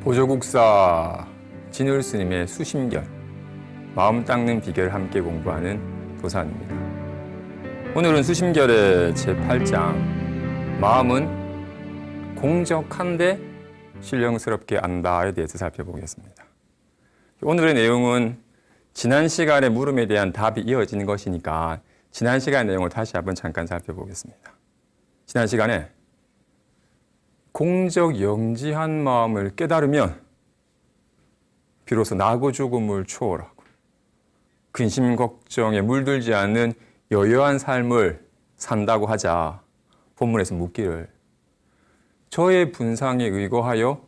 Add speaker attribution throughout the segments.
Speaker 1: 보조국사 진울 스님의 수심결, 마음 닦는 비결을 함께 공부하는 도산입니다. 오늘은 수심결의 제8장, 마음은 공적한데 신령스럽게 안다에 대해서 살펴보겠습니다. 오늘의 내용은 지난 시간의 물음에 대한 답이 이어지는 것이니까 지난 시간의 내용을 다시 한번 잠깐 살펴보겠습니다. 지난 시간에 공적 영지한 마음을 깨달으면 비로소 나고 죽음을 초월하고 근심 걱정에 물들지 않는 여여한 삶을 산다고 하자 본문에서 묻기를 저의 분상에 의거하여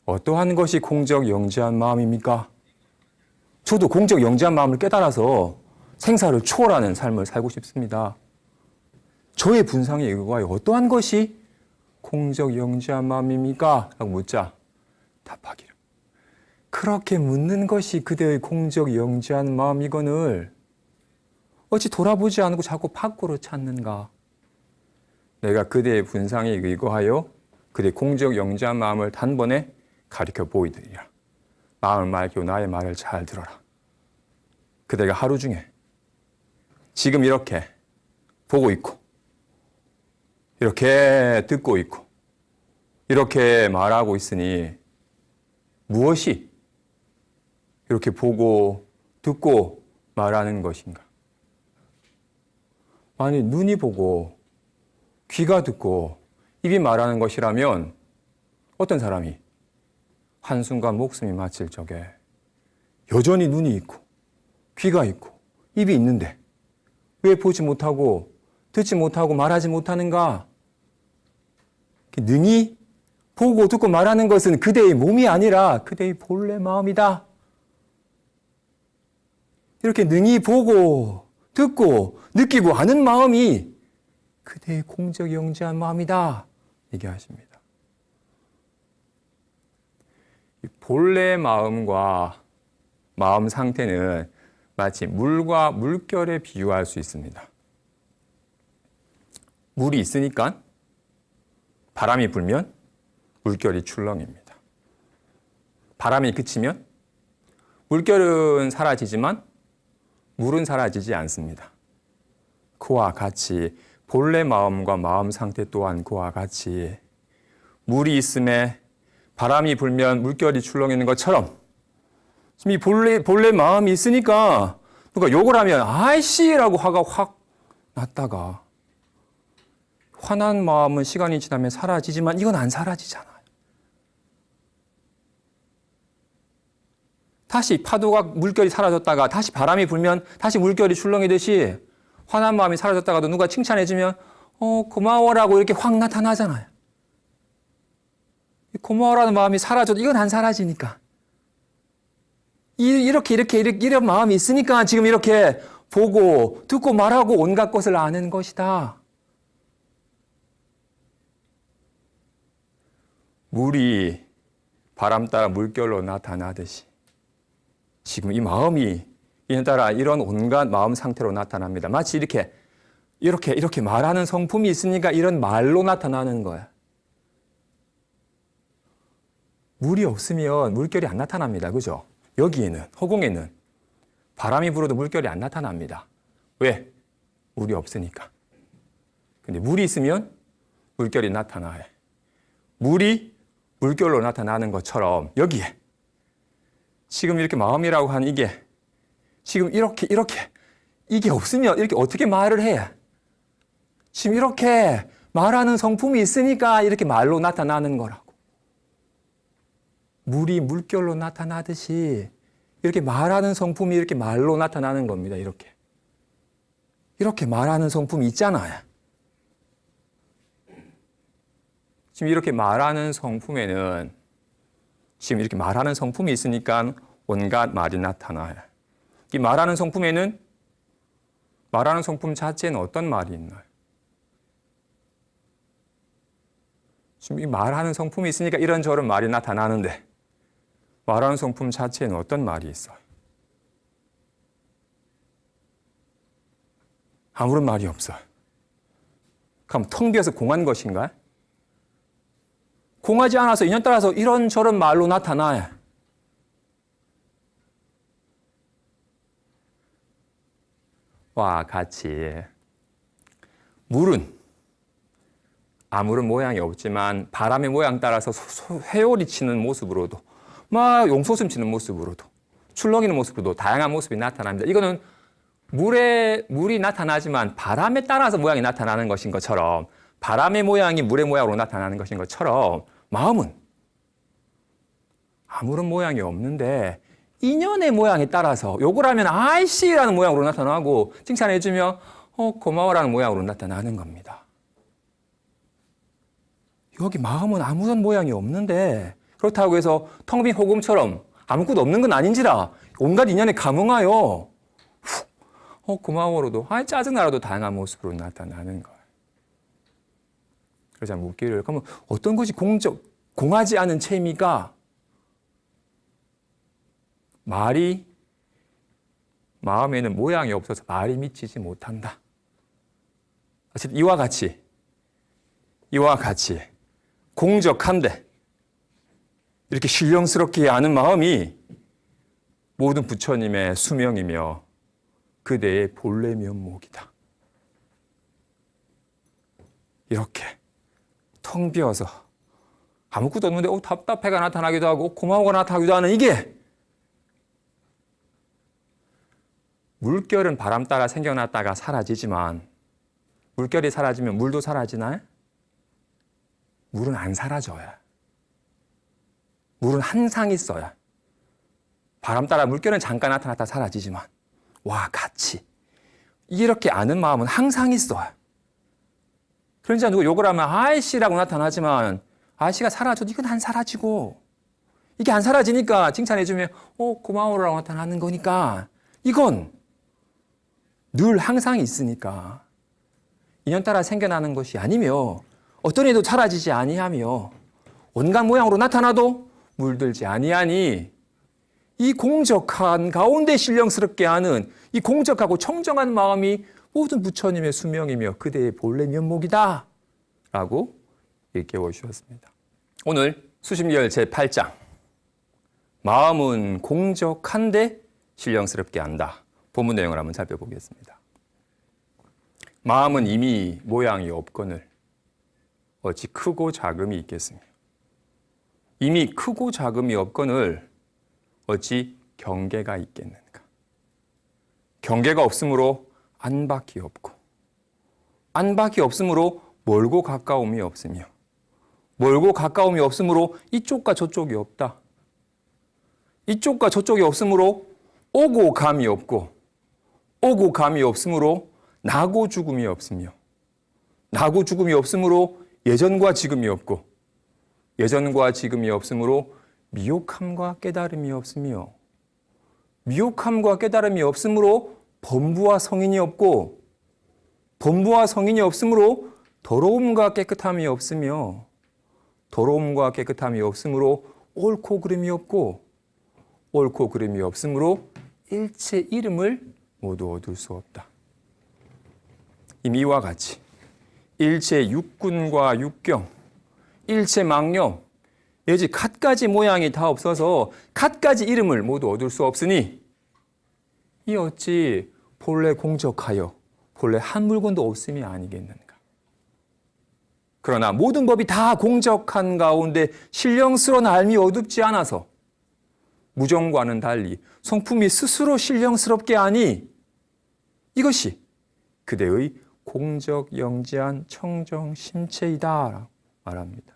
Speaker 1: 어떠한 것이 공적 영지한 마음입니까? 저도 공적 영지한 마음을 깨달아서 생사를 초월하는 삶을 살고 싶습니다. 저의 분상에 의거하여 어떠한 것이 공적 영지한 마음입니까? 라고 묻자 답하기를 그렇게 묻는 것이 그대의 공적 영지한 마음이거늘 어찌 돌아보지 않고 자꾸 밖으로 찾는가? 내가 그대의 분상에 의거하여 그대의 공적 영지한 마음을 단번에 가리켜 보이리라. 마음을 맑히고 나의 말을 잘 들어라. 그대가 하루 중에 지금 이렇게 보고 있고 이렇게 듣고 있고 이렇게 말하고 있으니 무엇이 이렇게 보고 듣고 말하는 것인가? 만약 눈이 보고 귀가 듣고 입이 말하는 것이라면 어떤 사람이 한순간 목숨이 마칠 적에 여전히 눈이 있고 귀가 있고 입이 있는데 왜 보지 못하고 듣지 못하고 말하지 못하는가? 능히 보고 듣고 말하는 것은 그대의 몸이 아니라 그대의 본래 마음이다. 이렇게 능히 보고 듣고 느끼고 하는 마음이 그대의 공적 영지한 마음이다. 얘기하십니다. 이 본래 마음과 마음 상태는 마치 물과 물결에 비유할 수 있습니다. 물이 있으니까 바람이 불면 물결이 출렁입니다. 바람이 그치면 물결은 사라지지만 물은 사라지지 않습니다. 그와 같이 본래 마음과 마음 상태 또한 그와 같이 물이 있음에 바람이 불면 물결이 출렁이는 것처럼 지금 이 본래 마음이 있으니까 누가 욕을 하면 아이씨라고 화가 확 났다가 화난 마음은 시간이 지나면 사라지지만 이건 안 사라지잖아요. 다시 파도가 물결이 사라졌다가 다시 바람이 불면 다시 물결이 출렁이듯이 화난 마음이 사라졌다가도 누가 칭찬해주면 고마워라고 이렇게 확 나타나잖아요. 고마워라는 마음이 사라져도 이건 안 사라지니까. 이런 마음이 있으니까 지금 이렇게 보고 듣고 말하고 온갖 것을 아는 것이다. 물이 바람 따라 물결로 나타나듯이 지금 이 마음이 이날따라 이런 온갖 마음 상태로 나타납니다. 마치 이렇게 말하는 성품이 있으니까 이런 말로 나타나는 거야. 물이 없으면 물결이 안 나타납니다. 그죠? 여기에는, 허공에는 바람이 불어도 물결이 안 나타납니다. 왜? 물이 없으니까. 근데 물이 있으면 물결이 나타나요. 물이 물결로 나타나는 것처럼 여기에 지금 이렇게 마음이라고 하는 이게 지금 이렇게 이게 없으면 이렇게 어떻게 말을 해? 지금 이렇게 말하는 성품이 있으니까 이렇게 말로 나타나는 거라고. 물이 물결로 나타나듯이 이렇게 말하는 성품이 이렇게 말로 나타나는 겁니다. 이렇게 말하는 성품이 있잖아요. 지금 이렇게 말하는 성품에는 지금 이렇게 말하는 성품이 있으니까 온갖 말이 나타나요. 이 말하는 성품에는 말하는 성품 자체는 어떤 말이 있나요? 지금 이 말하는 성품이 있으니까 이런저런 말이 나타나는데 말하는 성품 자체는 어떤 말이 있어요? 아무런 말이 없어요. 그럼 텅 비어서 공한 것인가요? 공하지 않아서 인연 따라서 이런저런 말로 나타나요. 와 같이 물은 아무런 모양이 없지만 바람의 모양 따라서 회오리 치는 모습으로도 막 용솟음 치는 모습으로도 출렁이는 모습으로도 다양한 모습이 나타납니다. 이거는 물이 나타나지만 바람에 따라서 모양이 나타나는 것인 것처럼 바람의 모양이 물의 모양으로 나타나는 것인 것처럼 마음은 아무런 모양이 없는데 인연의 모양에 따라서 욕을 하면 아이씨라는 모양으로 나타나고 칭찬해주면 고마워라는 모양으로 나타나는 겁니다. 여기 마음은 아무런 모양이 없는데 그렇다고 해서 텅 빈 호금처럼 아무것도 없는 건 아닌지라 온갖 인연에 감응하여 고마워로도 짜증나라도 다양한 모습으로 나타나는 거예요. 그러자 묻기를 그러면 어떤 것이 공하지 않은 채미가 말이 마음에는 모양이 없어서 말이 미치지 못한다. 이와 같이 공적한데 이렇게 신령스럽게 아는 마음이 모든 부처님의 수명이며 그대의 본래 면목이다. 이렇게 텅 비어서 아무것도 없는데 답답해가 나타나기도 하고 고마워가 나타나기도 하는 이게 물결은 바람 따라 생겨났다가 사라지지만 물결이 사라지면 물도 사라지나요? 물은 안 사라져요. 물은 항상 있어요. 바람 따라 물결은 잠깐 나타났다 사라지지만 와 같이 이렇게 아는 마음은 항상 있어요. 그러니까 누구 욕을 하면 아이씨라고 나타나지만 아이씨가 사라져도 이건 안 사라지고 이게 안 사라지니까 칭찬해주면 고마워라고 나타나는 거니까 이건 늘 항상 있으니까 인연 따라 생겨나는 것이 아니며 어떤 일도 사라지지 아니하며 온갖 모양으로 나타나도 물들지 아니하니 이 공적한 가운데 신령스럽게 하는 이 공적하고 청정한 마음이 모든 부처님의 수명이며 그대의 본래 면목이다 라고 일깨워 주셨습니다. 오늘 수심열 제8장 마음은 공적한데 신령스럽게 한다. 본문 내용을 한번 살펴보겠습니다. 마음은 이미 모양이 없거늘 어찌 크고 작음이 있겠으며 이미 크고 작음이 없거늘 어찌 경계가 있겠는가. 경계가 없으므로 안팎이 없고 안팎이 없으므로 멀고 가까움이 없으며 멀고 가까움이 없으므로 이쪽과 저쪽이 없다. 이쪽과 저쪽이 없으므로 오고 감이 없고 오고 감이 없으므로 나고 죽음이 없으며 나고 죽음이 없으므로 예전과 지금이 없고 예전과 지금이 없으므로 미혹함과 깨달음이 없으며 미혹함과 깨달음이 없으므로 범부와 성인이 없고 범부와 성인이 없으므로 더러움과 깨끗함이 없으며 더러움과 깨끗함이 없으므로 옳고 그름이 없고 옳고 그름이 없으므로 일체 이름을 모두 얻을 수 없다. 이미 이와 같이 일체 육군과 육경, 일체 망념, 내지 갖가지 모양이 다 없어서 갖가지 이름을 모두 얻을 수 없으니 이 어찌 본래 공적하여 본래 한 물건도 없음이 아니겠는가. 그러나 모든 법이 다 공적한 가운데 신령스러운 알미 어둡지 않아서 무정과는 달리 성품이 스스로 신령스럽게 하니 이것이 그대의 공적 영지한 청정 심체이다 라고 말합니다.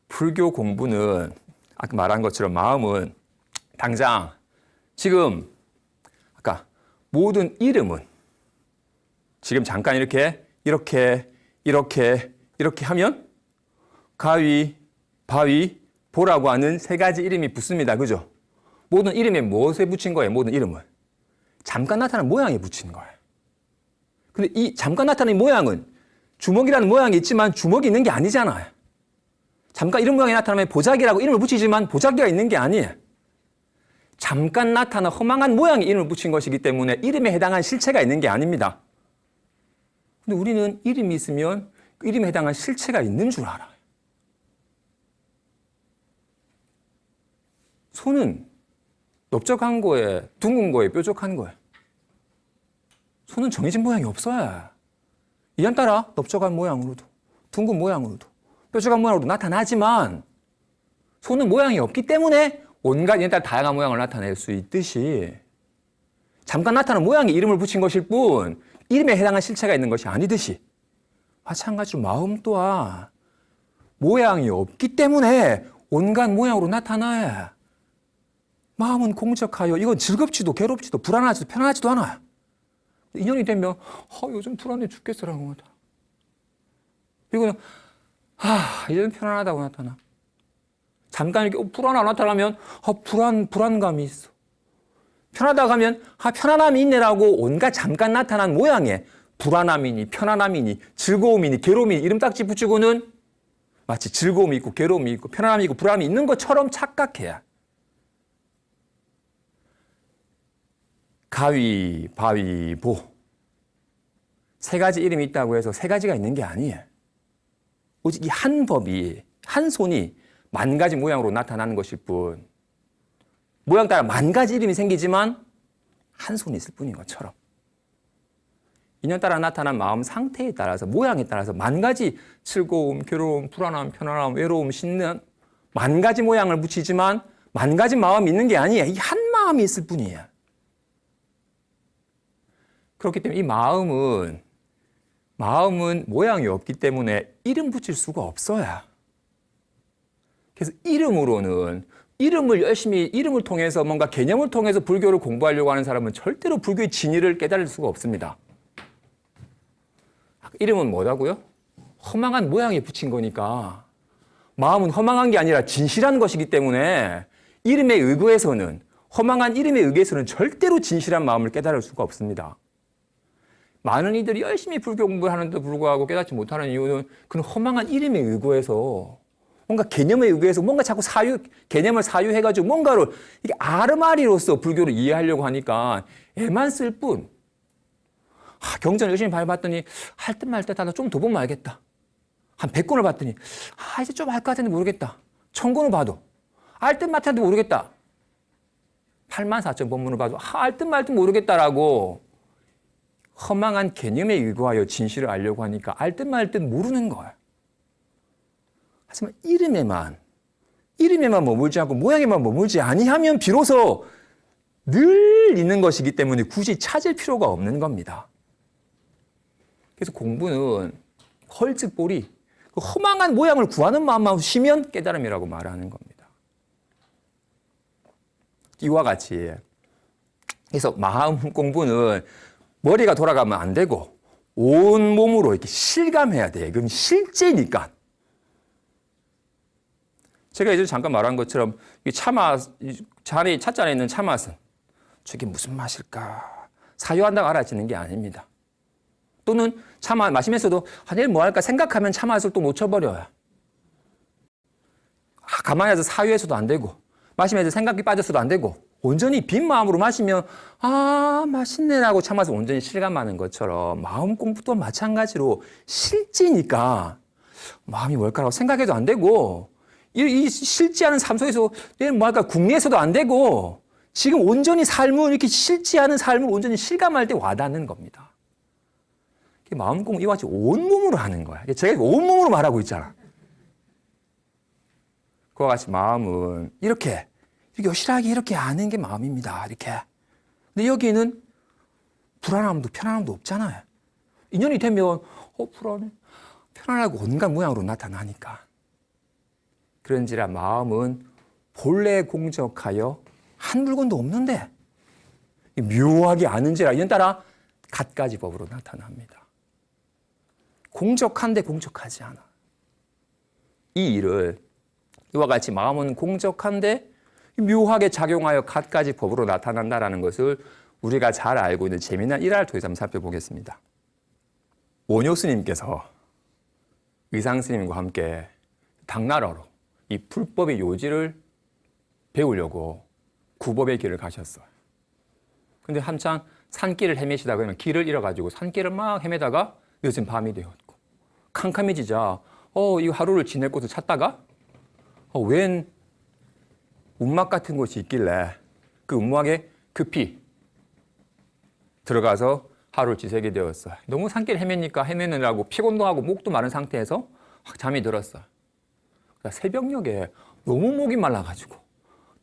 Speaker 1: 불교 공부는 아까 말한 것처럼 마음은 당장 지금 아까 모든 이름은 지금 잠깐 이렇게 하면 가위, 바위, 보라고 하는 세 가지 이름이 붙습니다. 그죠? 모든 이름에 무엇에 붙인 거예요? 모든 이름은 잠깐 나타나는 모양에 붙인 거예요. 근데 이 잠깐 나타나는 모양은 주먹이라는 모양이 있지만 주먹이 있는 게 아니잖아요. 잠깐 이런 모양이 나타나면 보자기라고 이름을 붙이지만 보자기가 있는 게 아니에요. 잠깐 나타나 허망한 모양에 이름을 붙인 것이기 때문에 이름에 해당한 실체가 있는 게 아닙니다. 근데 우리는 이름이 있으면 그 이름에 해당한 실체가 있는 줄 알아요. 손은 넓적한 거에, 둥근 거에, 뾰족한 거에. 손은 정해진 모양이 없어요. 이에 따라 넓적한 모양으로도, 둥근 모양으로도, 뾰족한 모양으로도 나타나지만 손은 모양이 없기 때문에 온갖 이에 따라 다양한 모양을 나타낼 수 있듯이 잠깐 나타난 모양에 이름을 붙인 것일 뿐 이름에 해당한 실체가 있는 것이 아니듯이 마찬가지로 마음 또한 모양이 없기 때문에 온갖 모양으로 나타나야 마음은 공적하여 이건 즐겁지도 괴롭지도 불안하지도 편안하지도 않아요. 인연이 되면 요즘 불안해 죽겠어라고 하다. 이거는 이제는 편안하다고 나타나. 잠깐 이렇게 불안하고 나타나면 불안감이 있어. 편하다고 하면 편안함이 있네라고 온갖 잠깐 나타난 모양에 불안함이니 편안함이니 즐거움이니 괴로움이니 이름 딱지 붙이고는 마치 즐거움이 있고 괴로움이 있고 편안함이 있고 불안함이 있는 것처럼 착각해야. 가위, 바위, 보. 세 가지 이름이 있다고 해서 세 가지가 있는 게 아니에요. 오직 이 한 법이, 한 손이 만 가지 모양으로 나타나는 것일 뿐 모양 따라 만 가지 이름이 생기지만 한 손이 있을 뿐인 것처럼 인연 따라 나타난 마음 상태에 따라서 모양에 따라서 만 가지 즐거움, 괴로움, 불안함, 편안함, 외로움, 신는 만 가지 모양을 붙이지만 만 가지 마음이 있는 게 아니에요. 이 한 마음이 있을 뿐이에요. 그렇기 때문에 이 마음은 모양이 없기 때문에 이름 붙일 수가 없어요. 그래서 이름을 통해서 뭔가 개념을 통해서 불교를 공부하려고 하는 사람은 절대로 불교의 진리를 깨달을 수가 없습니다. 이름은 뭐라고요? 허망한 모양에 붙인 거니까 마음은 허망한 게 아니라 진실한 것이기 때문에 허망한 이름에 의해서는 절대로 진실한 마음을 깨달을 수가 없습니다. 많은 이들이 열심히 불교 공부를 하는데도 불구하고 깨닫지 못하는 이유는 그런 허망한 이름에 의거해서 뭔가 개념에 의거해서 뭔가 자꾸 개념을 사유해가지고 뭔가를 이게 아르마리로서 불교를 이해하려고 하니까 애만 쓸 뿐. 경전 열심히 봤더니 할 듯 말 듯 하다 좀 더 보면 알겠다. 한 100권을 봤더니 이제 좀 알 것 같은데 모르겠다. 1000권을 봐도 알 듯 말 듯 모르겠다. 84,000 본문을 봐도 알 듯 말 듯 모르겠다라고 허망한 개념에 의거하여 진실을 알려고 하니까 알 듯 말 듯 모르는 거예요. 하지만 이름에만 머물지 않고 모양에만 머물지 아니하면 비로소 늘 있는 것이기 때문에 굳이 찾을 필요가 없는 겁니다. 그래서 공부는 헐즉 그 허망한 모양을 구하는 마음만 쉬면 깨달음이라고 말하는 겁니다. 이와 같이 그래서 마음 공부는 머리가 돌아가면 안 되고 온 몸으로 이렇게 실감해야 돼. 그럼 실제니까. 제가 예전에 잠깐 말한 것처럼 찻잔에 있는 차맛은 저게 무슨 맛일까? 사유한다고 알아지는 게 아닙니다. 또는 차맛 마시면서도 내일 뭐 할까 생각하면 차맛을 또 놓쳐버려요. 가만히 앉아서 사유해서도 안 되고 마시면서 생각이 빠졌어도 안 되고 온전히 빈 마음으로 마시면 맛있네라고 차맛을 온전히 실감하는 것처럼 마음 공부도 마찬가지로 실제니까 마음이 뭘까라고 생각해도 안 되고 이 실제하는 삶 속에서 내일 뭐 할까 궁리해서도 안 되고 지금 온전히 이렇게 실제하는 삶을 온전히 실감할 때 와닿는 겁니다. 마음 공부 이와 같이 온몸으로 하는 거야. 제가 온몸으로 말하고 있잖아. 그와 같이 마음은 이렇게 여실하게 이렇게 아는 게 마음입니다. 이렇게. 근데 여기는 불안함도 편안함도 없잖아요. 인연이 되면 불안해. 편안하고 온갖 모양으로 나타나니까. 그런지라 마음은 본래 공적하여 한 물건도 없는데 묘하게 아는지라 이는 따라 갖가지 법으로 나타납니다. 공적한데 공적하지 않아. 이 일을 이와 같이 마음은 공적한데 묘하게 작용하여 갖가지 법으로 나타난다라는 것을 우리가 잘 알고 있는 재미난 일화를 통해서 한번 살펴보겠습니다. 원효 스님께서 의상 스님과 함께 당나라로 이 불법의 요지를 배우려고 구법의 길을 가셨어요. 근데 한창 산길을 헤매시다가 길을 잃어가지고 산길을 막 헤매다가 늦은 밤이 되었고 캄캄해지자 이거 하루를 지낼 곳을 찾다가 웬 움막 같은 곳이 있길래 그 움막에 급히 들어가서 하루를 지새게 되었어. 너무 산길 헤매느라고 피곤도 하고 목도 마른 상태에서 확 잠이 들었어. 그러니까 새벽녘에 너무 목이 말라가지고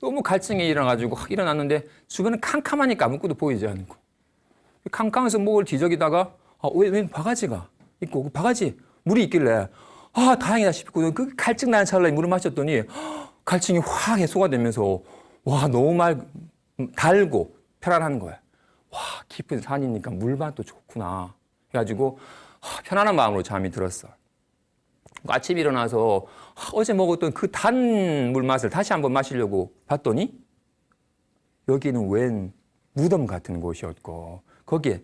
Speaker 1: 너무 갈증이 일어나가지고 확 일어났는데 주변은 캄캄하니까 아무것도 보이지 않고 캄캄해서 목을 뒤적이다가 웬 바가지가 있고 그 바가지 물이 있길래 다행이다 싶고 그 갈증 나는 찰나에 물을 마셨더니 갈증이 확 해소가 되면서 와 너무 달고 편안한 거야. 와 깊은 산이니까 물맛도 좋구나 해가지고 편안한 마음으로 잠이 들었어. 아침에 일어나서 어제 먹었던 그 단 물맛을 다시 한번 마시려고 봤더니 여기는 웬 무덤 같은 곳이었고 거기에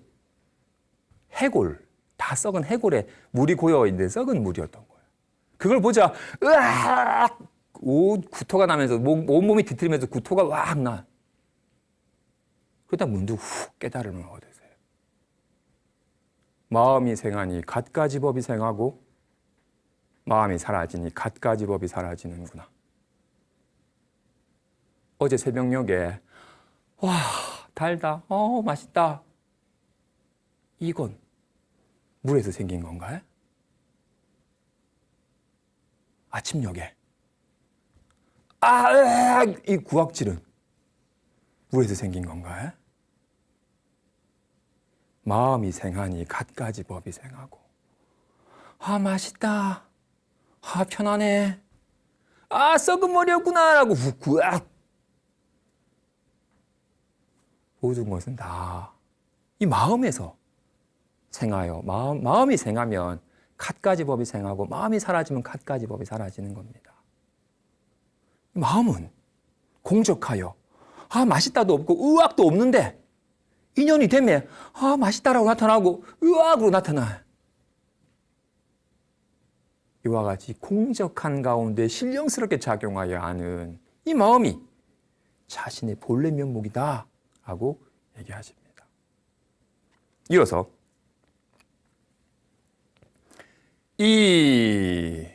Speaker 1: 해골, 다 썩은 해골에 물이 고여있는 썩은 물이었던 거예요. 그걸 보자 으악! 구토가 나면서 온몸이 뒤틀리면서 구토가 왁 나. 그러다 문득 훅 깨달음을 얻으세요. 마음이 생하니 갖가지 법이 생하고 마음이 사라지니 갖가지 법이 사라지는구나. 어제 새벽녘에 와 달다, 맛있다. 이건 물에서 생긴 건가요? 아침녘에 이 구악질은 물에서 생긴 건가요? 마음이 생하니 갖가지 법이 생하고 맛있다. 편하네. 썩은 머리였구나 라고 구악. 모든 것은 다 이 마음에서 생하여 마음이 생하면 갖가지 법이 생하고 마음이 사라지면 갖가지 법이 사라지는 겁니다. 마음은 공적하여 맛있다도 없고 의학도 없는데 인연이 되면 맛있다라고 나타나고 의학으로 나타나요. 이와 같이 공적한 가운데 신령스럽게 작용하여 하는 이 마음이 자신의 본래 면목이다 하고 얘기하십니다. 이어서 이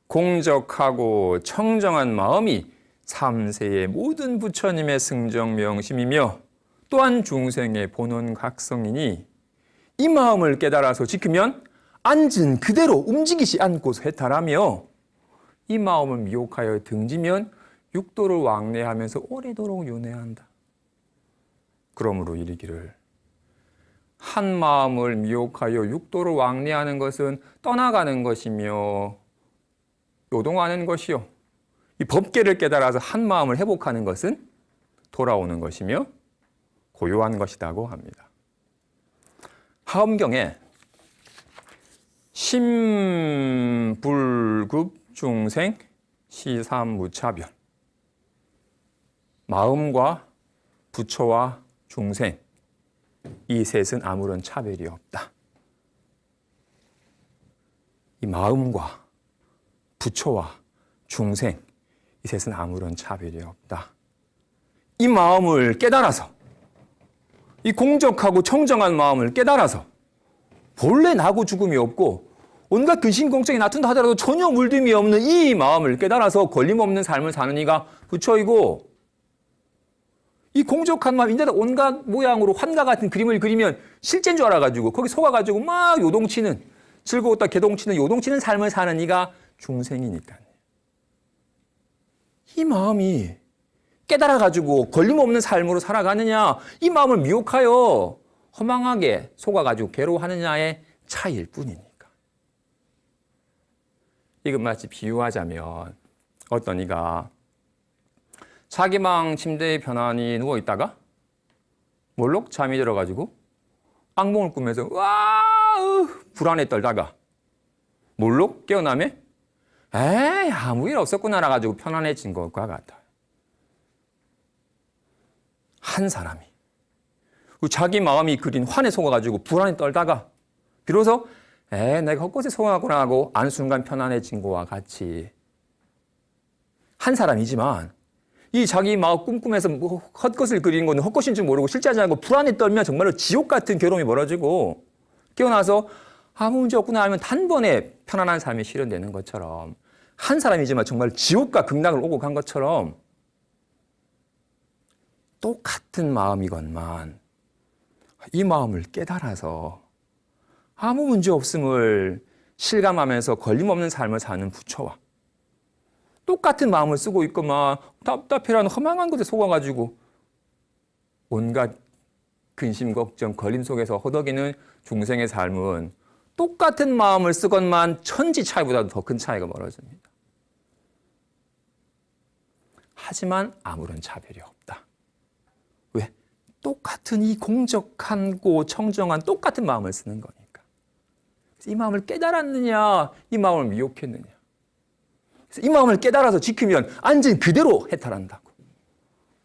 Speaker 1: 공적하고 청정한 마음이 3세의 모든 부처님의 승정명심이며 또한 중생의 본원 각성이니 이 마음을 깨달아서 지키면 앉은 그대로 움직이지 않고서 해탈하며 이 마음을 미혹하여 등지면 육도를 왕래하면서 오래도록 윤회한다. 그러므로 이르기를 한 마음을 미혹하여 육도를 왕래하는 것은 떠나가는 것이며 요동하는 것이요. 이 법계를 깨달아서 한 마음을 회복하는 것은 돌아오는 것이며 고요한 것이라고 합니다. 하엄경에 심불급 중생 시삼무차변 마음과 부처와 중생 이 셋은 아무런 차별이 없다. 이 마음과 부처와 중생 이 셋은 아무런 차별이 없다. 이 마음을 깨달아서 이 공적하고 청정한 마음을 깨달아서 본래 나고 죽음이 없고 온갖 근심공적이 나툰다 하더라도 전혀 물듦이 없는 이 마음을 깨달아서 걸림없는 삶을 사는 이가 부처이고 이 공적한 마음, 인자다 온갖 모양으로 환과 같은 그림을 그리면 실제인 줄 알아가지고 거기 속아가지고 막 요동치는 즐거웠다 개동치는 요동치는 삶을 사는 이가 중생이니까요. 이 마음이 깨달아가지고 걸림없는 삶으로 살아가느냐 이 마음을 미혹하여 허망하게 속아가지고 괴로워하느냐의 차이일 뿐이니까. 이건 마치 비유하자면 어떤 이가 자기 방 침대에 편안히 누워있다가 몰록 잠이 들어가지고 악몽을 꾸면서 불안에 떨다가 몰록 깨어나면 아무 일 없었구나 가지고 편안해진 것과 같아요. 한 사람이 자기 마음이 그린 환에 속아가지고 불안에 떨다가 비로소 내가 헛것에 속았구나 하고 아는 순간 편안해진 것과 같이 한 사람이지만 이 자기 마음 꿈꾸면서 헛것을 그리는 건 헛것인 줄 모르고 실제하지 않고 불안에 떨면 정말로 지옥 같은 괴로움이 벌어지고 깨어나서 아무 문제 없구나 하면 단번에 편안한 삶이 실현되는 것처럼 한 사람이지만 정말 지옥과 극락을 오고 간 것처럼 똑같은 마음이건만 이 마음을 깨달아서 아무 문제 없음을 실감하면서 걸림없는 삶을 사는 부처와 똑같은 마음을 쓰고 있건만 답답해라는 허망한 것에 속아가지고 온갖 근심, 걱정, 걸림 속에서 허덕이는 중생의 삶은 똑같은 마음을 쓰건만 천지 차이보다도 더 큰 차이가 벌어집니다. 하지만 아무런 차별이 없다. 왜? 똑같은 이 공적하고 청정한 똑같은 마음을 쓰는 거니까. 이 마음을 깨달았느냐, 이 마음을 미혹했느냐. 이 마음을 깨달아서 지키면 앉은 그대로 해탈한다고.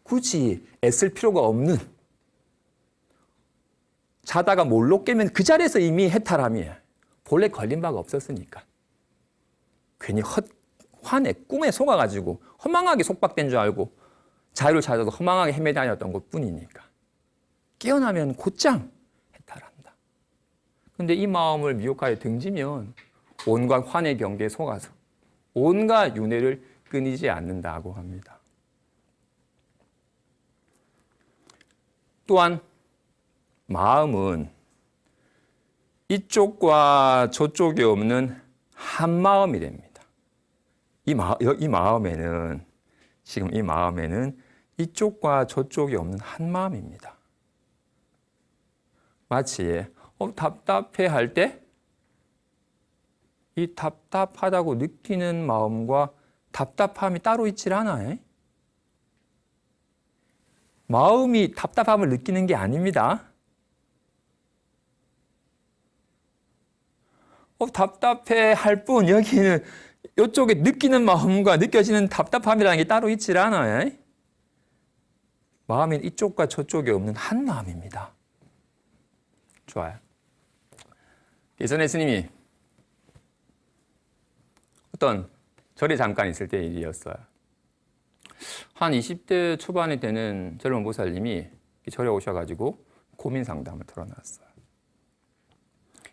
Speaker 1: 굳이 애쓸 필요가 없는, 자다가 몰로 깨면 그 자리에서 이미 해탈함이 본래 걸린 바가 없었으니까. 괜히 환에 꿈에 속아가지고 허망하게 속박된 줄 알고 자유를 찾아서 허망하게 헤매다녔던 것뿐이니까. 깨어나면 곧장 해탈한다. 그런데 이 마음을 미혹하여 등지면 온갖 환의 경계에 속아서 온갖 윤회를 끊이지 않는다고 합니다. 또한 마음은 이쪽과 저쪽이 없는 한 마음이 됩니다. 이 마음에는 지금 이 마음에는 이쪽과 저쪽이 없는 한 마음입니다. 마치 답답해 할 때 이 답답하다고 느끼는 마음과 답답함이 따로 있질 않아요. 마음이 답답함을 느끼는 게 아닙니다. 답답해 할 뿐 여기는 이쪽에 느끼는 마음과 느껴지는 답답함이라는 게 따로 있질 않아요. 마음은 이쪽과 저쪽이 없는 한 마음입니다. 좋아요. 예전에 스님이 어떤 절에 잠깐 있을 때 일이었어요. 한 20대 초반이 되는 젊은 보살님이 절에 오셔가지고 고민 상담을 털어놨어요.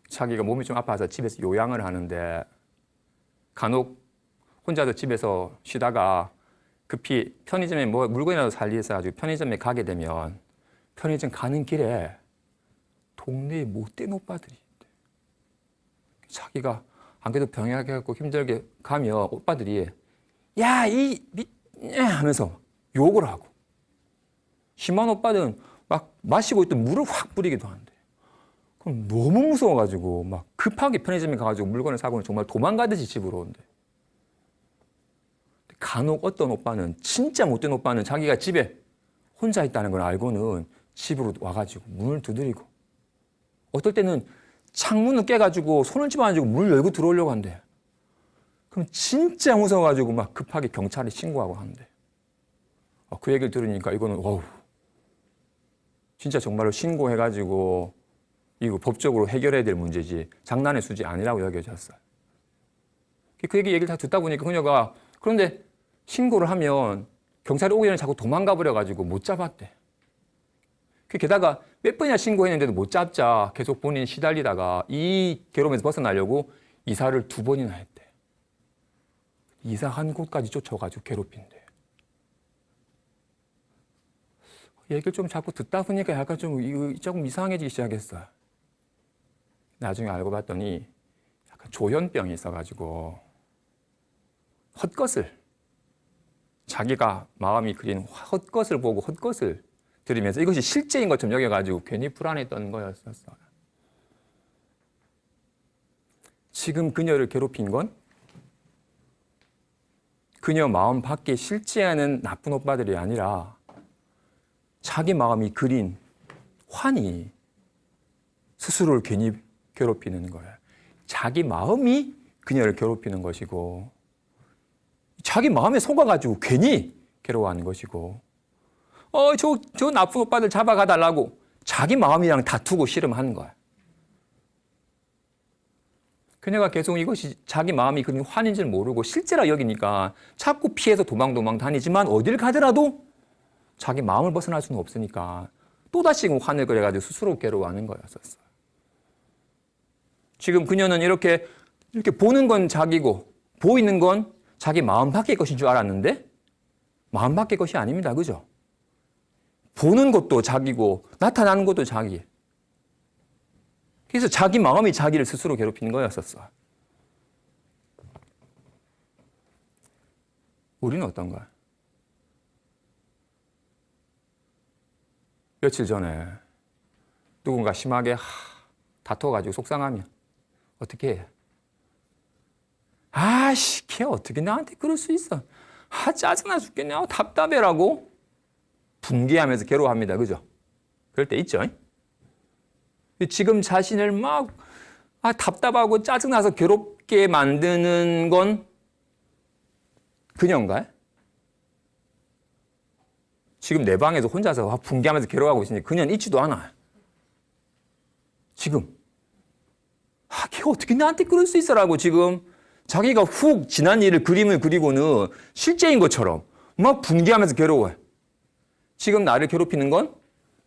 Speaker 1: 자기가 몸이 좀 아파서 집에서 요양을 하는데 간혹 혼자서 집에서 쉬다가 급히 편의점에 뭐 물건이라도 살리 해서 가지고 편의점에 가게 되면 편의점 가는 길에 동네에 못된 오빠들이 있대. 자기가 안 그래도 병약해 갖고 힘들게 가면 오빠들이 야, 하면서 욕을 하고 심한 오빠들은 막 마시고 있던 물을 확 뿌리기도 한대. 그럼 너무 무서워가지고 막 급하게 편의점에 가가지고 물건을 사고는 정말 도망가듯이 집으로 온대. 간혹 어떤 오빠는 진짜 못된 오빠는 자기가 집에 혼자 있다는 걸 알고는 집으로 와가지고 문을 두드리고 어떨 때는 창문을 깨가지고 손을 집어가지고 문을 열고 들어오려고 한대. 그럼 진짜 무서워가지고 막 급하게 경찰에 신고하고 한대. 그 얘기를 들으니까 이거는 진짜 정말로 신고해가지고 이거 법적으로 해결해야 될 문제지 장난의 수지 아니라고 여겨졌어요. 그 얘기를 다 듣다 보니까 그녀가 그런데 신고를 하면 경찰이 오기 전에 자꾸 도망가 버려가지고 못 잡았대. 게다가 몇 번이나 신고했는데도 못 잡자 계속 본인이 시달리다가 이 괴로움에서 벗어나려고 이사를 2번이나 했대. 이사한 곳까지 쫓아가지고 괴롭힌대. 얘기를 좀 자꾸 듣다 보니까 약간 조금 이상해지기 시작했어요. 나중에 알고 봤더니 약간 조현병이 있어가지고 헛것을 자기가 마음이 그린 헛것을 보고 헛것을 들으면서 이것이 실제인 것처럼 여겨가지고 괜히 불안했던 거였었어요. 지금 그녀를 괴롭힌 건 그녀 마음 밖에 실제하는 나쁜 오빠들이 아니라 자기 마음이 그린 환이 스스로를 괜히 괴롭히는 거예요. 자기 마음이 그녀를 괴롭히는 것이고 자기 마음에 속아가지고 괜히 괴로워하는 것이고 저 나쁜 오빠들 잡아가 달라고 자기 마음이랑 다투고 씨름하는 거야. 그녀가 계속 이것이 자기 마음이 그런 환인 줄 모르고 실제라 여기니까 자꾸 피해서 도망 다니지만 어딜 가더라도 자기 마음을 벗어날 수는 없으니까 또다시 환을 그려가지고 스스로 괴로워하는 거였었어요. 지금 그녀는 이렇게 보는 건 자기고 보이는 건 자기 마음 밖의 것인 줄 알았는데 마음 밖의 것이 아닙니다. 그죠? 보는 것도 자기고 나타나는 것도 자기. 그래서 자기 마음이 자기를 스스로 괴롭히는 거였었어. 우리는 어떤가? 며칠 전에 누군가 심하게 다퉈가지고 속상하면 어떻게 해? 아씨, 걔 어떻게 나한테 그럴 수 있어? 짜증나 죽겠네. 답답해라고 분개하면서 괴로워합니다. 그죠? 그럴 때 있죠? 지금 자신을 막 답답하고 짜증나서 괴롭게 만드는 건 그녀인가요? 지금 내 방에서 혼자서 분개하면서 괴로워하고 있으니 그녀는 있지도 않아. 지금 걔 어떻게 나한테 그럴 수 있어라고 지금 자기가 훅 지난 일을 그림을 그리고는 실제인 것처럼 막 분개하면서 괴로워해. 지금 나를 괴롭히는 건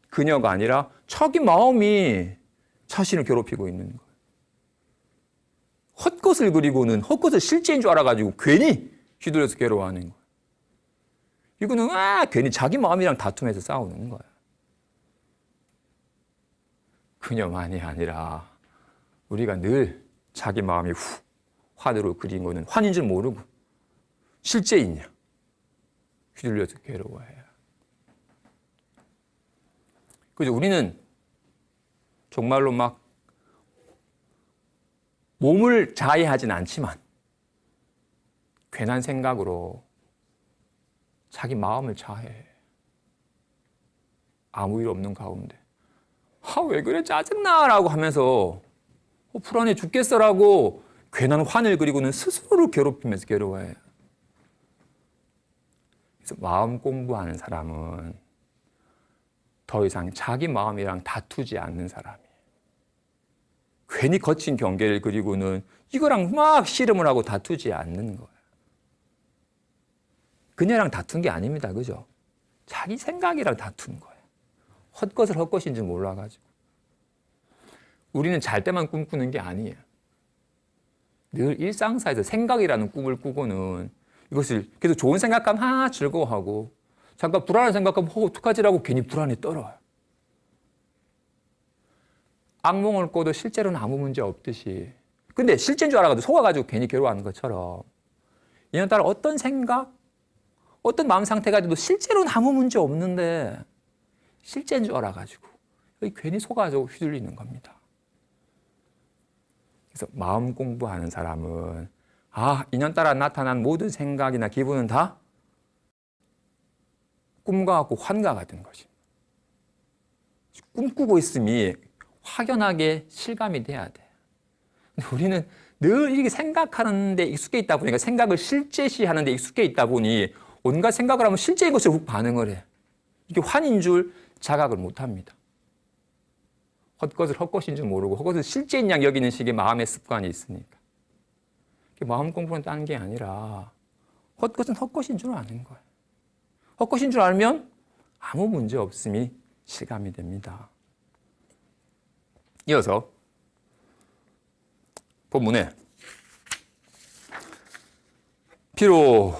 Speaker 1: 그녀가 아니라 자기 마음이 자신을 괴롭히고 있는 거예요. 헛것을 그리고는 헛것을 실제인 줄 알아가지고 괜히 휘둘려서 괴로워하는 거예요. 이거는 괜히 자기 마음이랑 다툼해서 싸우는 거예요. 그녀만이 아니라 우리가 늘 자기 마음이 환으로 그린 거는 환인 줄 모르고 실제이냐 휘둘려서 괴로워해요. 그죠? 우리는 정말로 막 몸을 자해하진 않지만 괜한 생각으로 자기 마음을 자해해. 아무 일 없는 가운데 왜 그래 짜증나 라고 하면서 불안해 죽겠어라고 괜한 환을 그리고는 스스로를 괴롭히면서 괴로워해요. 그래서 마음 공부하는 사람은 더 이상 자기 마음이랑 다투지 않는 사람이에요. 괜히 거친 경계를 그리고는 이거랑 막 씨름을 하고 다투지 않는 거예요. 그녀랑 다툰 게 아닙니다. 그죠? 자기 생각이랑 다툰 거예요. 헛것을 헛것인 줄 몰라가지고. 우리는 잘 때만 꿈꾸는 게 아니에요. 늘 일상사에서 생각이라는 꿈을 꾸고는 이것을 계속 좋은 생각하면 즐거워하고 잠깐 불안한 생각하면 어떡하지라고 괜히 불안에 떨어요. 악몽을 꿔도 실제로는 아무 문제 없듯이 근데 실제인 줄 알아가지고 속아가지고 괜히 괴로워하는 것처럼 이년따라 어떤 생각, 어떤 마음 상태가 돼도 실제로는 아무 문제 없는데 실제인 줄 알아가지고 괜히 속아가지고 휘둘리는 겁니다. 그래서 마음 공부하는 사람은 인연따라 나타난 모든 생각이나 기분은 다 꿈과 같고 환과 같은 것입니다. 꿈꾸고 있음이 확연하게 실감이 돼야 돼. 근데 우리는 늘 이렇게 생각하는 데 익숙해 있다 보니까 생각을 실제시하는 데 익숙해 있다 보니 온갖 생각을 하면 실제인 것에 훅 반응을 해. 이게 환인 줄 자각을 못 합니다. 헛것을 헛것인 줄 모르고 헛것을 실제인 양 여기는 식의 마음의 습관이 있으니까. 마음 공부는 딴 게 아니라 헛것은 헛것인 줄 아는 거예요. 헛것인 줄 알면 아무 문제 없음이 실감이 됩니다. 이어서 본문에 비록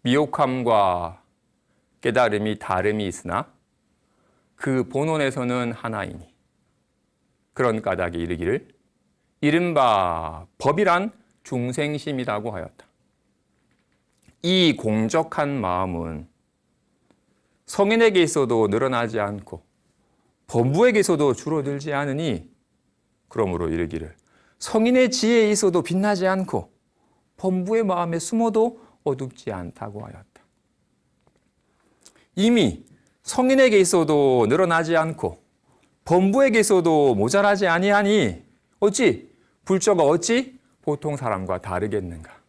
Speaker 1: 미혹함과 깨달음이 다름이 있으나 그 본원에서는 하나이니 그런 까닭이 이르기를 이른바 법이란 중생심이라고 하였다. 이 공적한 마음은 성인에게 있어도 늘어나지 않고 범부에게 있어도 줄어들지 않으니 그러므로 이르기를 성인의 지혜에 있어도 빛나지 않고 범부의 마음에 숨어도 어둡지 않다고 하였다. 이미 성인에게 있어도 늘어나지 않고 범부에게 있어도 모자라지 아니하니 어찌 불조가 어찌 보통 사람과 다르겠는가?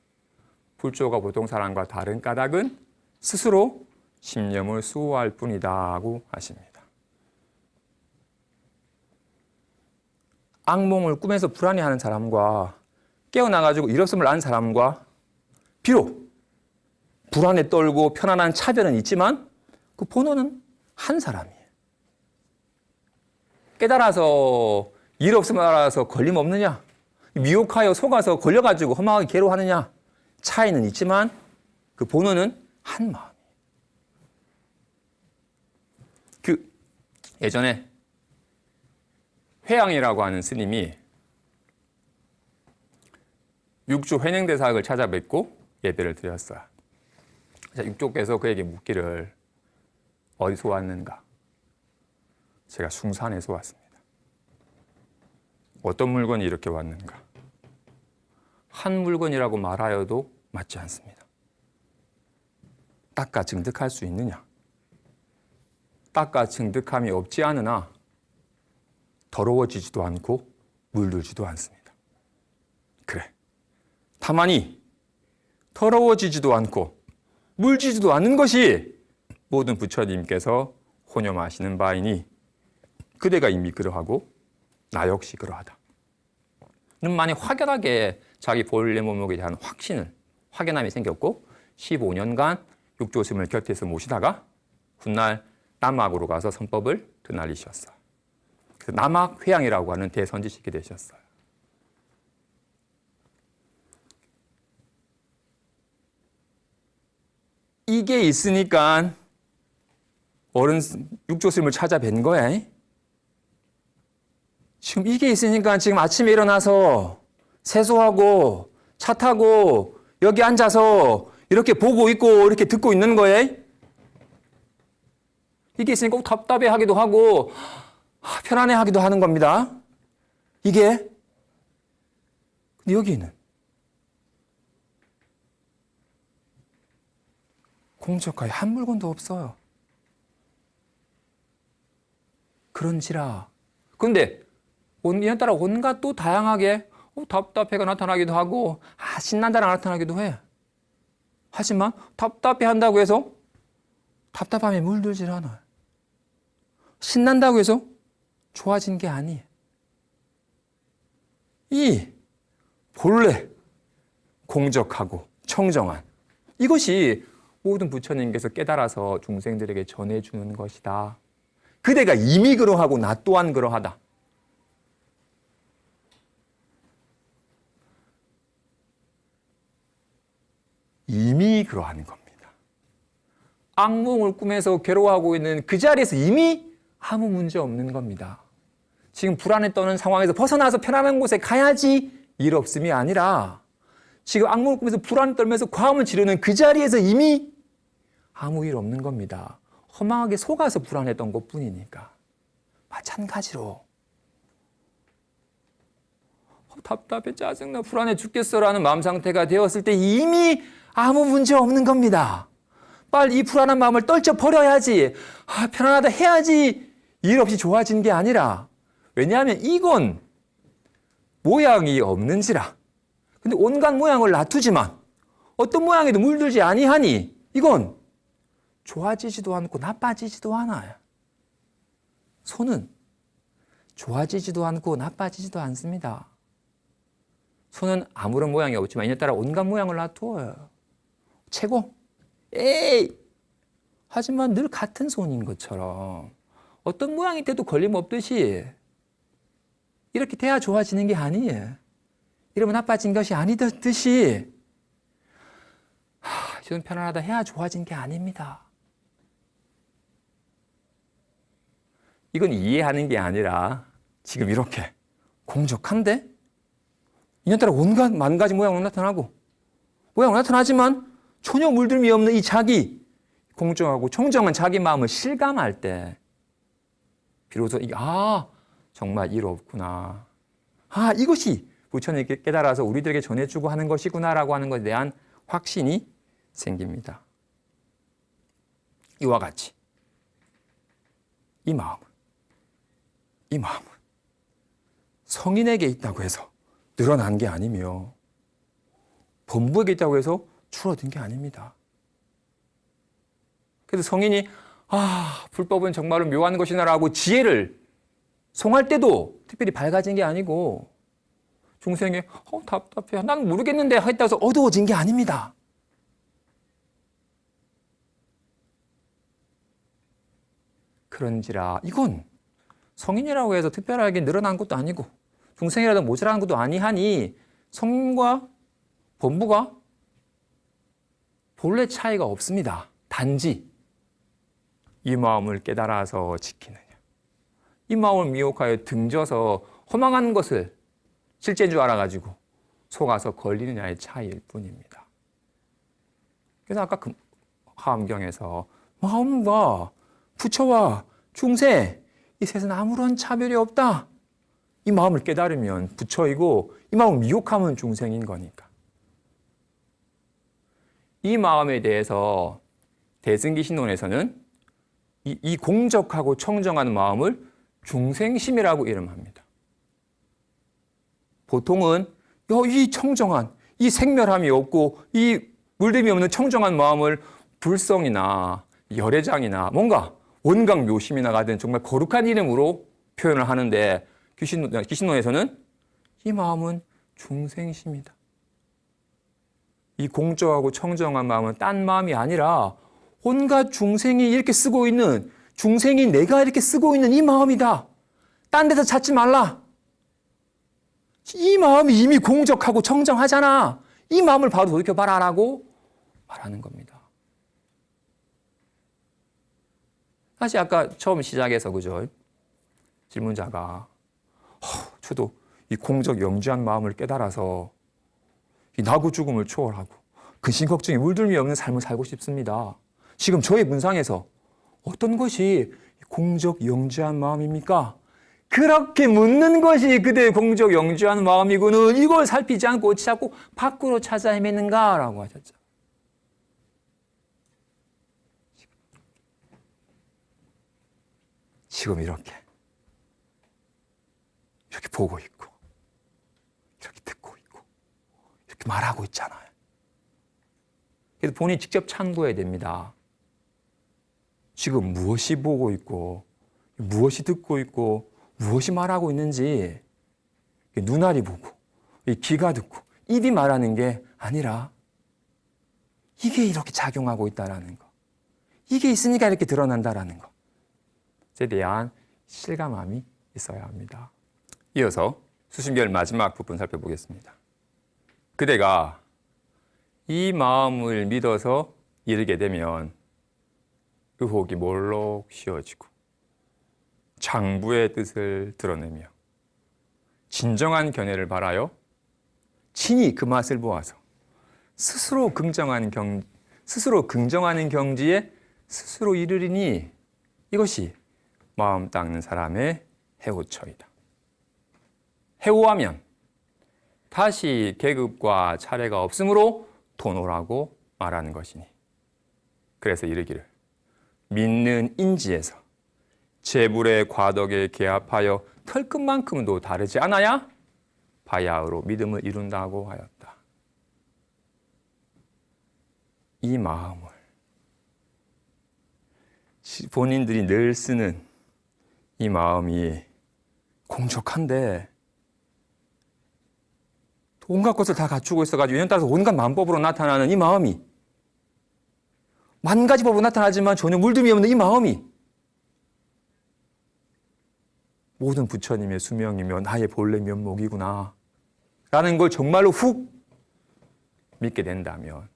Speaker 1: 불조가 보통 사람과 다른 까닭은 스스로 신념을 수호할 뿐이다고 하십니다. 악몽을 꾸면서 불안해하는 사람과 깨어나가지고 일었음을 안 사람과 비록 불안에 떨고 편안한 차별은 있지만 그 본원은 한 사람이에요. 깨달아서 일 없으면 알아서 걸림없느냐? 미혹하여 속아서 걸려가지고 허망하게 괴로워하느냐? 차이는 있지만 그 본원은 한 마음이에요. 예전에 회양이라고 하는 스님이 육조 회능대사학을 찾아뵙고 예배를 드렸어요. 육조께서 그에게 묻기를 어디서 왔는가? 제가 숭산에서 왔습니다. 어떤 물건이 이렇게 왔는가? 한 물건이라고 말하여도 맞지 않습니다. 닦아 증득할 수 있느냐? 닦아 증득함이 없지 않으나 더러워지지도 않고 물들지도 않습니다. 그래. 다만이 더러워지지도 않고 물지지도 않는 것이 모든 부처님께서 혼념하시는 바이니 그대가 이미 그러하고 나 역시 그러하다. 는 많이 확연하게 자기 본래 몸목에 대한 확연함이 생겼고 15년간 육조스님을 곁에서 모시다가 훗날 남학으로 가서 선법을 드날리셨어요. 그래서 남학회양이라고 하는 대선지식이 되셨어요. 이게 있으니까 어른 육조스님을 찾아뵌 거야. 지금 이게 있으니까 지금 아침에 일어나서 세수하고 차 타고 여기 앉아서 이렇게 보고 있고 이렇게 듣고 있는 거예요. 이게 있으니까 꼭 답답해하기도 하고 편안해하기도 하는 겁니다. 이게 근데 여기는 공적하에 한 물건도 없어요. 그런지라. 그런데 이에 따라 온갖 또 다양하게 답답해가 나타나기도 하고 신난다가 나타나기도 해. 하지만 답답해한다고 해서 답답함에 물들질 않아요. 신난다고 해서 좋아진 게 아니에요. 이 본래 공적하고 청정한 이것이 모든 부처님께서 깨달아서 중생들에게 전해주는 것이다. 그대가 이미 그러하고 나 또한 그러하다. 이미 그러한 겁니다. 악몽을 꾸면서 괴로워하고 있는 그 자리에서 이미 아무 문제 없는 겁니다. 지금 불안에 떠는 상황에서 벗어나서 편안한 곳에 가야지 일 없음이 아니라 지금 악몽을 꾸면서 불안에 떨면서 과음을 지르는 그 자리에서 이미 아무 일 없는 겁니다. 허망하게 속아서 불안했던 것뿐이니까. 마찬가지로 답답해 짜증나 불안해 죽겠어라는 마음 상태가 되었을 때 이미 아무 문제 없는 겁니다. 빨리 이 불안한 마음을 떨쳐버려야지. 편안하다 해야지 일 없이 좋아진 게 아니라 왜냐하면 이건 모양이 없는지라. 근데 온갖 모양을 놔두지만 어떤 모양에도 물들지 아니하니 이건 좋아지지도 않고 나빠지지도 않아요. 손은 좋아지지도 않고 나빠지지도 않습니다. 손은 아무런 모양이 없지만 이에 따라 온갖 모양을 놔두어요. 최고. 에이! 하지만 늘 같은 손인 것처럼 어떤 모양이 돼도 걸림없듯이 이렇게 돼야 좋아지는 게 아니에요. 이러면 나빠진 것이 아니듯이 좀 편안하다 해야 좋아진 게 아닙니다. 이건 이해하는 게 아니라 지금 이렇게 공적한데 이년따라 온갖 만 가지 모양으로 나타나고 모양으로 나타나지만 전혀 물들미 없는 이 자기 공정하고 청정한 자기 마음을 실감할 때 비로소 이게 정말 일 없구나. 이것이 부처님께 깨달아서 우리들에게 전해주고 하는 것이구나라고 하는 것에 대한 확신이 생깁니다. 이와 같이 이 마음은 성인에게 있다고 해서 늘어난 게 아니며 범부에게 있다고 해서 줄어든 게 아닙니다. 그래서 성인이 불법은 정말로 묘한 것이나라고 지혜를 송할 때도 특별히 밝아진 게 아니고 중생이 답답해 난 모르겠는데 했다고 해서 어두워진 게 아닙니다. 그런지라 이건 성인이라고 해서 특별하게 늘어난 것도 아니고 중생이라도 모자라는 것도 아니하니 성문과 본부가 본래 차이가 없습니다. 단지 이 마음을 깨달아서 지키느냐, 이 마음을 미혹하여 등져서 허망한 것을 실제인 줄 알아가지고 속아서 걸리느냐의 차이일 뿐입니다. 그래서 아까 그 화엄경에서 마음과 부처와 중생, 이 셋은 아무런 차별이 없다. 이 마음을 깨달으면 부처이고 이 마음을 미혹하면 중생인 거니까. 이 마음에 대해서 대승기신론에서는 이 공적하고 청정한 마음을 중생심이라고 이름합니다. 보통은 이 청정한, 이 생멸함이 없고 이 물듦이 없는 청정한 마음을 불성이나 열애장이나 뭔가 원광묘심이나 같은 정말 거룩한 이름으로 표현을 하는데 기신론에서는 이 마음은 중생심이다. 이 공적하고 청정한 마음은 딴 마음이 아니라 온갖 중생이 이렇게 쓰고 있는, 중생이 내가 이렇게 쓰고 있는 이 마음이다. 딴 데서 찾지 말라. 이 마음이 이미 공적하고 청정하잖아. 이 마음을 바로 돌이켜봐라라고 말하는 겁니다. 사실 아까 처음 시작에서 그죠? 질문자가 저도 이 공적 영지한 마음을 깨달아서 이 나고 죽음을 초월하고 근심 걱정이 물들미 없는 삶을 살고 싶습니다. 지금 저의 문상에서 어떤 것이 공적 영지한 마음입니까? 그렇게 묻는 것이 그대의 공적 영지한 마음이고는 이걸 살피지 않고 어찌 자꾸 밖으로 찾아 헤매는가라고 하셨죠. 지금 이렇게 보고 있고 이렇게 듣고 있고 이렇게 말하고 있잖아요. 그래서 본인이 직접 참고해야 됩니다. 지금 무엇이 보고 있고 무엇이 듣고 있고 무엇이 말하고 있는지 눈알이 보고 귀가 듣고 입이 말하는 게 아니라 이게 이렇게 작용하고 있다라는 거, 이게 있으니까 이렇게 드러난다라는 것에 대한 실감함이 있어야 합니다. 이어서 수신별 마지막 부분 살펴보겠습니다. 그대가 이 마음을 믿어서 이르게 되면 의혹이 몰록 쉬어지고 장부의 뜻을 드러내며 진정한 견해를 바라여 친히 그 맛을 보아서 스스로 긍정하는 경지에 스스로 이르리니 이것이 마음 닦는 사람의 해오처이다. 해오하면 다시 계급과 차례가 없으므로 도노라고 말하는 것이니, 그래서 이르기를 믿는 인지에서 재불의 과덕에 개합하여 털끝만큼도 다르지 않아야 바야흐로 믿음을 이룬다고 하였다. 이 마음을 본인들이 늘 쓰는 이 마음이 공적한데 온갖 것을 다 갖추고 있어가지고 인연 따라서 온갖 만법으로 나타나는 이 마음이, 만 가지 법으로 나타나지만 전혀 물듦이 없는 이 마음이 모든 부처님의 수명이며 나의 본래 면목이구나 라는 걸 정말로 훅 믿게 된다면,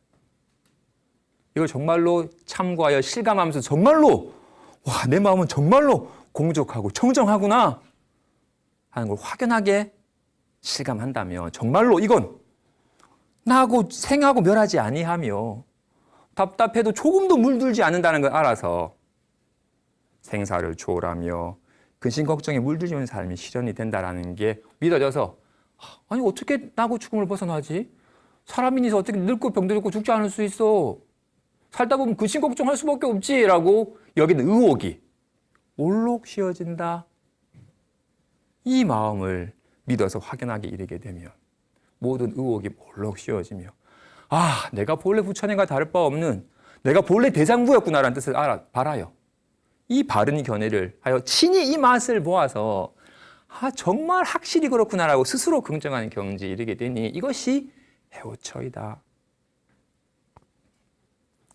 Speaker 1: 이걸 정말로 참고하여 실감하면서 정말로 내 마음은 정말로 공적하고 청정하구나 하는 걸 확연하게 실감한다면 정말로 이건 나하고 생하고 멸하지 아니하며 답답해도 조금도 물들지 않는다는 걸 알아서 생사를 초월하며 근심 걱정에 물들지 않는 삶이 실현이 된다는 게 믿어져서, 아니 어떻게 나고 죽음을 벗어나지? 사람이니서 어떻게 늙고 병들고 죽지 않을 수 있어? 살다 보면 근심 걱정할 수밖에 없지라고 여기는 의혹이 올록 쉬어진다. 이 마음을 믿어서 확연하게 이르게 되면 모든 의혹이 올록 쉬어지며, 내가 본래 부처님과 다를 바 없는 내가 본래 대장부였구나라는 뜻을 바라요. 이 바른 견해를 하여 친히 이 맛을 보아서 정말 확실히 그렇구나라고 스스로 긍정하는 경지에 이르게 되니 이것이 해오처이다.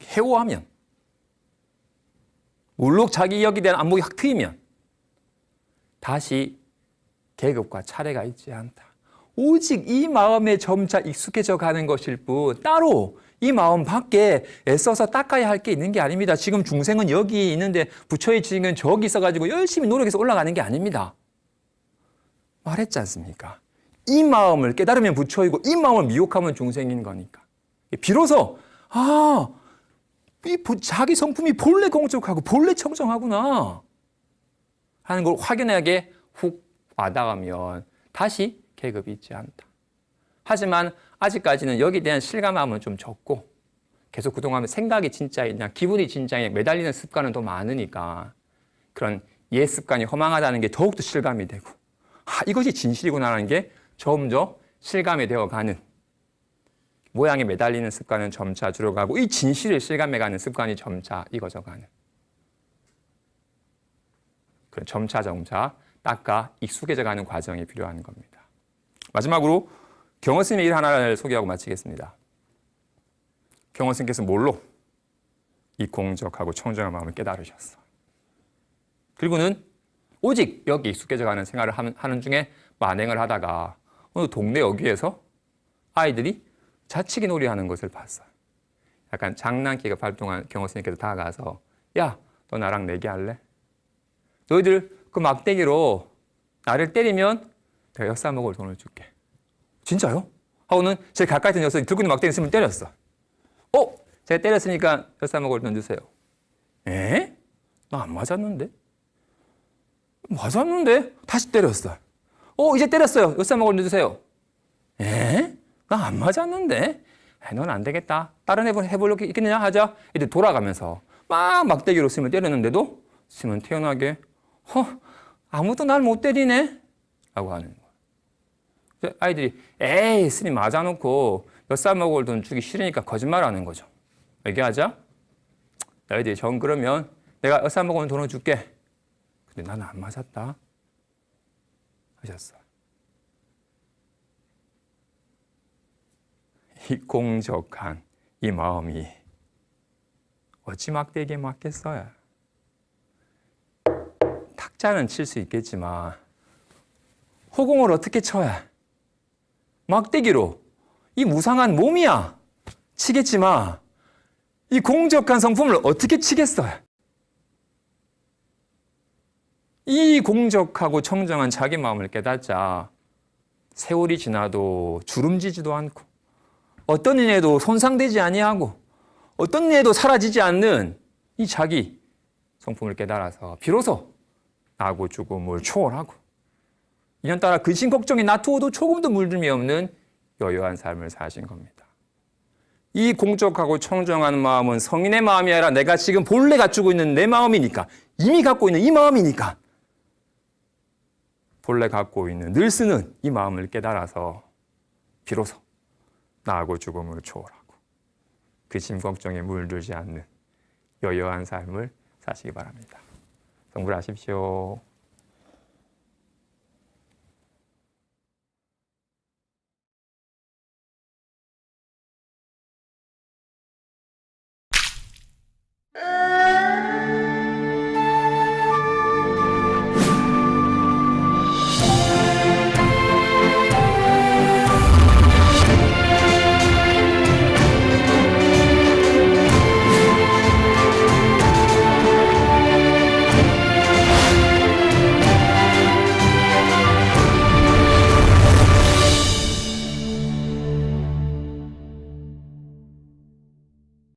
Speaker 1: 해오하면, 물론 자기 역에 대한 안목이 확 트이면 다시 계급과 차례가 있지 않다. 오직 이 마음에 점차 익숙해져 가는 것일 뿐 따로 이 마음 밖에 애써서 닦아야 할 게 있는 게 아닙니다. 지금 중생은 여기 있는데 부처의 지식은 저기 있어가지고 열심히 노력해서 올라가는 게 아닙니다. 말했지 않습니까? 이 마음을 깨달으면 부처이고 이 마음을 미혹하면 중생인 거니까. 비로소 이 자기 성품이 본래 공적하고 본래 청정하구나 하는 걸 확연하게 훅 와닿으면 다시 계급이 있지 않다. 하지만 아직까지는 여기에 대한 실감함은 좀 적고 계속 그동안 생각이 진짜이냐 기분이 진짜이냐 매달리는 습관은 더 많으니까 그런 옛 습관이 허망하다는 게 더욱더 실감이 되고 이것이 진실이구나라는 게 점점 실감이 되어가는 모양에 매달리는 습관은 점차 줄어가고 이 진실을 실감해가는 습관이 점차 익어져가는 그런 점차 닦아 익숙해져가는 과정이 필요한 겁니다. 마지막으로 경허스님의 일 하나를 소개하고 마치겠습니다. 경허스님께서 뭘로? 이 공적하고 청정한 마음을 깨달으셨어. 그리고는 오직 여기 익숙해져가는 생활을 하는 중에 만행을 하다가 어느 동네 여기에서 아이들이 자치기 놀이하는 것을 봤어요. 약간 장난기가 발동한 경허스님께서 다가가서 야, 너 나랑 내기 할래? 너희들 그 막대기로 나를 때리면 내가 엿사 먹을 돈을 줄게. 진짜요? 하고는 제일 가까이 있던 녀석이 들고 있는 막대기 있으면 때렸어. 제가 때렸으니까 엿사 먹을 돈 주세요. 에? 나 안 맞았는데? 맞았는데? 다시 때렸어. 이제 때렸어요. 엿사 먹을 돈 주세요. 에? 나 안 맞았는데? 넌 안 되겠다. 다른 해보려고 있겠느냐? 하자. 이제 돌아가면서 막 막대기로 스님을 때렸는데도 스님은 태연하게 아무도 날 못 때리네? 라고 하는 거예요. 아이들이 에이 스님 맞아놓고 엿사 먹을 돈 주기 싫으니까 거짓말하는 거죠. 얘기하자. 너희들이 전 그러면 내가 엿사 먹을 돈을 줄게. 근데 나는 안 맞았다. 하셨어요. 이 공적한 이 마음이 어찌 막대기에 맞겠어요? 탁자는 칠 수 있겠지만 허공을 어떻게 쳐야? 막대기로 이 무상한 몸이야 치겠지만 이 공적한 성품을 어떻게 치겠어요? 이 공적하고 청정한 자기 마음을 깨닫자 세월이 지나도 주름지지도 않고 어떤 일에도 손상되지 아니하고 어떤 일에도 사라지지 않는 이 자기 성품을 깨달아서 비로소 나고 죽음을 초월하고 인연따라 근심 걱정이 나투어도 조금도 물들미 없는 여유한 삶을 사신 겁니다. 이 공적하고 청정한 마음은 성인의 마음이 아니라 내가 지금 본래 갖추고 있는 내 마음이니까 이미 갖고 있는 이 마음이니까 본래 갖고 있는 늘 쓰는 이 마음을 깨달아서 비로소 나고 죽음을 초월하고 근심 걱정에 물들지 않는 여유한 삶을 사시기 바랍니다. 성불하십시오.